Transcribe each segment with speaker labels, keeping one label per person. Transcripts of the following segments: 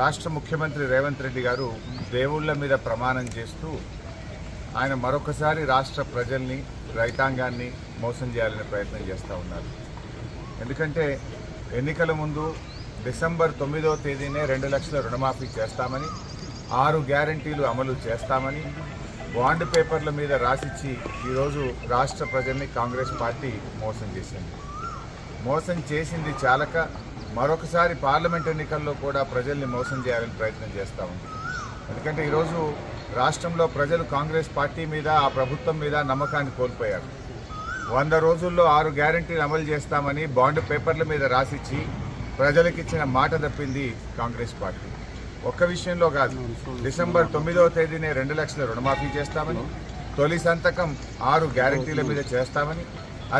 Speaker 1: రాష్ట్ర ముఖ్యమంత్రి రేవంత్ రెడ్డి గారు దేవుళ్ళ మీద ప్రమాణం చేస్తూ ఆయన మరొకసారి రాష్ట్ర ప్రజల్ని రైతాంగాన్ని మోసం చేయాలనే ప్రయత్నం చేస్తూ ఉన్నారు. ఎందుకంటే ఎన్నికల ముందు డిసెంబర్ 9వ తేదీనే 2 లక్షల రుణమాఫీ చేస్తామని, 6 గ్యారంటీలు అమలు చేస్తామని బాండ్ పేపర్ల మీద రాసిచ్చి ఈరోజు రాష్ట్ర ప్రజల్ని కాంగ్రెస్ పార్టీ మోసం చేసింది. మోసం చేసింది చాలక మరొకసారి పార్లమెంట్ ఎన్నికల్లో కూడా ప్రజల్ని మోసం చేయాలని ప్రయత్నం చేస్తూ ఉంది. ఎందుకంటే ఈరోజు రాష్ట్రంలో ప్రజలు కాంగ్రెస్ పార్టీ మీద, ఆ ప్రభుత్వం మీద నమ్మకాన్ని కోల్పోయారు. 100 రోజుల్లో 6 గ్యారంటీలు అమలు చేస్తామని బాండ్ పేపర్ల మీద రాసిచ్చి ప్రజలకు ఇచ్చిన మాట తప్పింది కాంగ్రెస్ పార్టీ. ఒక్క విషయంలో కాదు, డిసెంబర్ 9వ తేదీనే 2 లక్షల రుణమాఫీ చేస్తామని, తొలి సంతకం 6 గ్యారంటీల మీద చేస్తామని,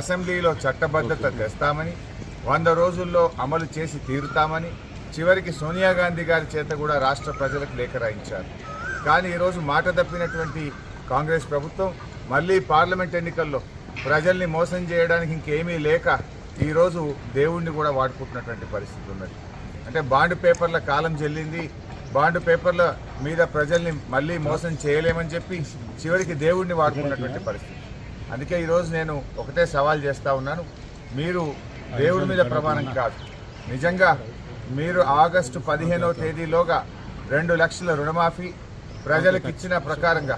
Speaker 1: అసెంబ్లీలో చట్టబద్ధత తెస్తామని, 100 రోజుల్లో అమలు చేసి తీరుతామని చివరికి సోనియా గాంధీ గారి చేత కూడా రాష్ట్ర ప్రజలకు లేఖ రాయించారు. కానీ ఈరోజు మాట తప్పినటువంటి కాంగ్రెస్ ప్రభుత్వం మళ్ళీ పార్లమెంట్ ఎన్నికల్లో ప్రజల్ని మోసం చేయడానికి ఇంకేమీ లేక ఈరోజు దేవుణ్ణి కూడా వాడుకుంటున్నటువంటి పరిస్థితి ఉన్నది. అంటే బాండ్ పేపర్ల కాలం చెల్లింది, బాండ్ పేపర్ల మీద ప్రజల్ని మళ్ళీ మోసం చేయలేమని చెప్పి చివరికి దేవుణ్ణి వాడుకున్నటువంటి పరిస్థితి. అందుకే ఈరోజు నేను ఒకటే సవాల్ చేస్తూ ఉన్నాను, మీరు దేవుడి మీద ప్రమాణం కాదు, నిజంగా మీరు ఆగస్టు 15వ తేదీలోగా 2 లక్షల రుణమాఫీ ప్రజలకు ఇచ్చిన ప్రకారంగా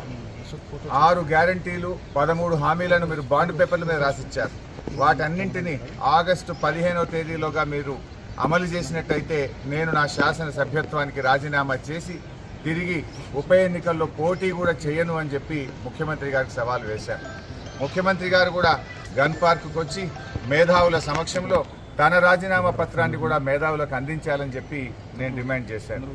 Speaker 1: 6 గ్యారంటీలు 13 హామీలను మీరు బాండ్ పేపర్ల మీద రాసిచ్చారు. వాటన్నింటినీ ఆగస్టు 15వ తేదీలోగా మీరు అమలు చేసినట్టయితే నేను నా శాసన సభ్యత్వానికి రాజీనామా చేసి తిరిగి ఉప ఎన్నికల్లో పోటీ కూడా చేయను అని చెప్పి ముఖ్యమంత్రి గారికి సవాల్ వేశాను. ముఖ్యమంత్రి గారు కూడా గన్ పార్క్కి వచ్చి మేధావుల సమక్షంలో తన రాజీనామా పత్రాన్ని కూడా మేధావులకు అందించాలని చెప్పి నేను డిమాండ్ చేశాను.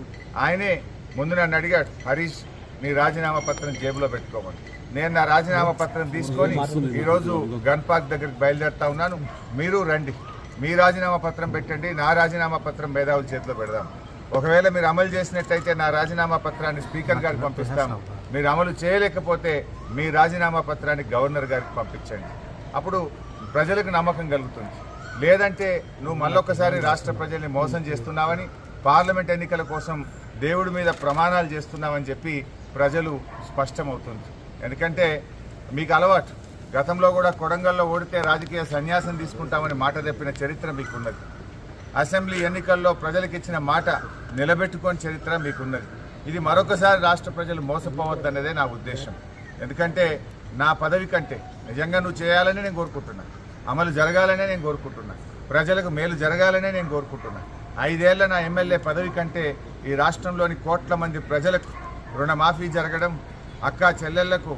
Speaker 1: ఆయనే ముందు నన్ను అడిగాడు, హరీష్ నీ రాజీనామా పత్రం జేబులో పెట్టుకోమని. నేను నా రాజీనామా పత్రం తీసుకొని ఈరోజు గన్ పార్క్ దగ్గరికి బయలుదేరుతా ఉన్నాను. మీరు రండి, మీ రాజీనామా పత్రం పెట్టండి, నా రాజీనామా పత్రం మేధావుల చేతిలో పెడదాం. ఒకవేళ మీరు అమలు చేసినట్టయితే నా రాజీనామా పత్రాన్ని స్పీకర్ గారికి పంపిస్తాను, మీరు అమలు చేయలేకపోతే మీ రాజీనామా పత్రాన్ని గవర్నర్ గారికి పంపించండి. అప్పుడు ప్రజలకు నమ్మకం కలుగుతుంది. లేదంటే నువ్వు మళ్ళొక్కసారి రాష్ట్ర ప్రజల్ని మోసం చేస్తున్నావని, పార్లమెంట్ ఎన్నికల కోసం దేవుడి మీద ప్రమాణాలు చేస్తున్నావని చెప్పి ప్రజలు స్పష్టమవుతుంది. ఎందుకంటే మీకు అలవాటు, గతంలో కూడా కొడంగల్లో ఓడితే రాజకీయ సన్యాసం తీసుకుంటామని మాట తెప్పిన చరిత్ర మీకున్నది. అసెంబ్లీ ఎన్నికల్లో ప్రజలకు ఇచ్చిన మాట నిలబెట్టుకోని చరిత్ర మీకున్నది. ఇది మరొకసారి రాష్ట్ర ప్రజలు మోసపోవద్దన్నదే నా ఉద్దేశం. ఎందుకంటే నా పదవి కంటే నిజంగా నువ్వు చేయాలని నేను కోరుకుంటున్నా, అమలు జరగాలనే నేను కోరుకుంటున్నా, ప్రజలకు మేలు జరగాలనే నేను కోరుకుంటున్నా. 5 ఏళ్ల నా ఎమ్మెల్యే పదవి కంటే ఈ రాష్ట్రంలోని కోట్ల మంది ప్రజలకు రుణమాఫీ జరగడం, అక్కా చెల్లెళ్లకు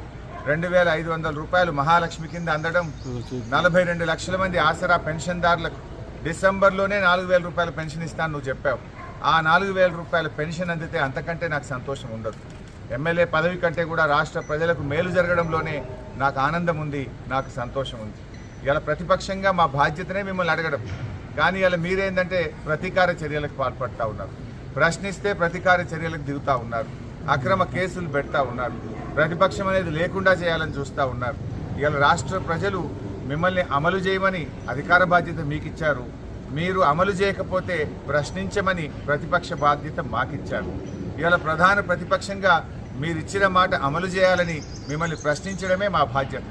Speaker 1: 2500 రూపాయలు మహాలక్ష్మి కింద అందడం, 42 లక్షల మంది ఆసరా పెన్షన్దారులకు డిసెంబర్లోనే 4000 రూపాయల పెన్షన్ ఇస్తాను నువ్వు చెప్పావు. ఆ 4000 రూపాయల పెన్షన్ అందితే అంతకంటే నాకు సంతోషం ఉండదు. ఎమ్మెల్యే పదవి కంటే కూడా రాష్ట్ర ప్రజలకు మేలు జరగడంలోనే నాకు ఆనందం ఉంది, నాకు సంతోషం ఉంది. ఇలా ప్రతిపక్షంగా మా బాధ్యతనే మిమ్మల్ని అడగడం, కానీ ఇలా మీరేందంటే ప్రతీకార చర్యలకు పాల్పడతా ఉన్నారు. ప్రశ్నిస్తే ప్రతీకార చర్యలకు దిగుతూ ఉన్నారు, అక్రమ కేసులు పెడతా ఉన్నారు, ప్రతిపక్షం అనేది లేకుండా చేయాలని చూస్తూ ఉన్నారు. ఇలా రాష్ట్ర ప్రజలు మిమ్మల్ని అమలు చేయమని అధికార బాధ్యత మీకు ఇచ్చారు, మీరు అమలు చేయకపోతే ప్రశ్నించమని ప్రతిపక్ష బాధ్యత మాకిచ్చారు. ఇలా ప్రధాన ప్రతిపక్షంగా మీరు ఇచ్చిన మాట అమలు చేయాలని మిమ్మల్ని ప్రశ్నించడమే మా బాధ్యత.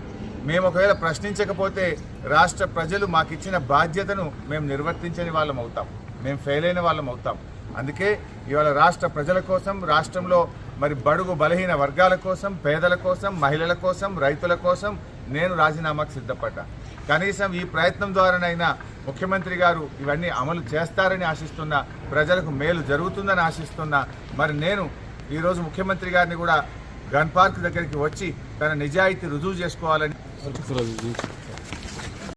Speaker 1: మేము ఒకవేళ ప్రశ్నించకపోతే రాష్ట్ర ప్రజలు మాకిచ్చిన బాధ్యతను మేము నిర్వర్తించని వాళ్ళం అవుతాం, మేము ఫెయిల్ అయిన వాళ్ళం అవుతాం. అందుకే ఇవాళ రాష్ట్ర ప్రజల కోసం, రాష్ట్రంలో మరి బడుగు బలహీన వర్గాల కోసం, పేదల కోసం, మహిళల కోసం, రైతుల కోసం నేను రాజీనామాకు సిద్ధపడ్డా. కనీసం ఈ ప్రయత్నం ద్వారానైనా ముఖ్యమంత్రి గారు ఇవన్నీ అమలు చేస్తారని ఆశిస్తున్నా, ప్రజలకు మేలు జరుగుతుందని ఆశిస్తున్నా. మరి నేను ఈరోజు ముఖ్యమంత్రి గారిని కూడా గన్ పార్క్ దగ్గరికి వచ్చి తన నిజాయితీ రుజువు చేసుకోవాలని